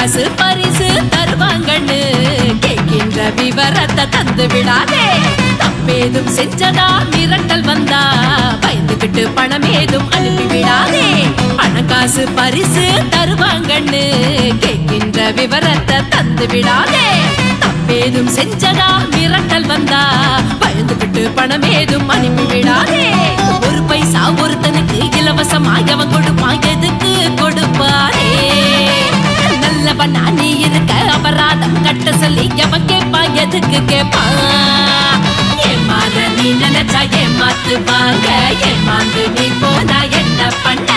காசு பரிசு தருவாங்கன்னு கேட்கின்ற விவரத்தை தந்து விடாதே. தப்பேதும் செஞ்சதா மிரட்டல் வந்தா பயந்துகிட்டு பணம் ஏதும் அனுப்பி விடாதே. பணக்காசு பரிசு தருவாங்கன்னு கேட்கின்ற விவரத்தை தந்து விடாதே. தப்பேதும் செஞ்சதா மிரட்டல் வந்தா பயந்துகிட்டு பணம் ஏதும் அனுப்பி விடாதே. ஒரு பைசா ஒருத்தனுக்கு இலவசமாக அவன் கொடுப்பான், எதுக்கு கொடுப்பாரே? நல்லவனா நீ இருக்க அபராதம் கட்ட சொல்லி அவன் கேட்பான், எதுக்கு கேட்பான்? ஏமாற நீ நினைச்சா ஏமாத்துவாங்க, ஏமாந்து நீ போனா என்ன பண்ண?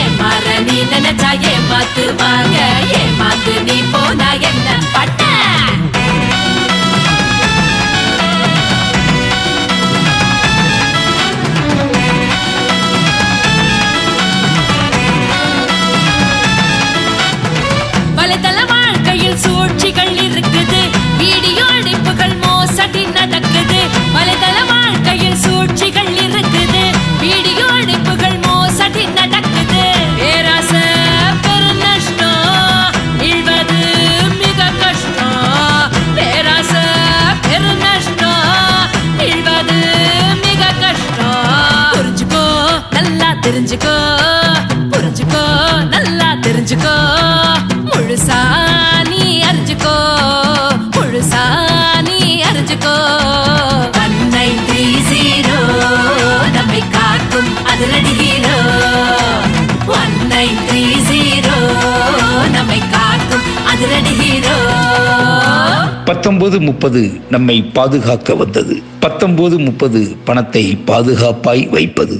ஏமாற நீ நினைச்சா ஏமாத்துவாங்க, ஏமாந்து நீ போனா என்ன பண்ண? சூழ்ச்சிகள் இருக்குது, வீடியோ அழைப்புகள் மோசடி நடக்குது. வலைதள வாழ்க்கையில் சூழ்ச்சிகள் இருக்குது, வீடியோ அழைப்புகள் மோசடி நடக்குது. பேராசை பெரு நஷ்டம், இழ்வது மிக கஷ்டம். பேராசை பெரு நஷ்டம், இழ்வது மிக கஷ்டம். புரிஞ்சுக்கோ நல்லா தெரிஞ்சுக்கோ, புரிஞ்சுக்கோ நல்லா தெரிஞ்சுக்கோ. முழுசா நீ அறிஞ்சுக்கோ, முழுசா நீ அறிஞ்சுக்கோ. 1930 நம்மை காக்கும் அதிரடி ஹீரோ. 1930 நம்மை காக்கும் அதிரடி ஹீரோ. 1930 நம்மை பாதுகாக்க வந்தது. 1930 பணத்தை பாதுகாப்பாய் வைப்பது.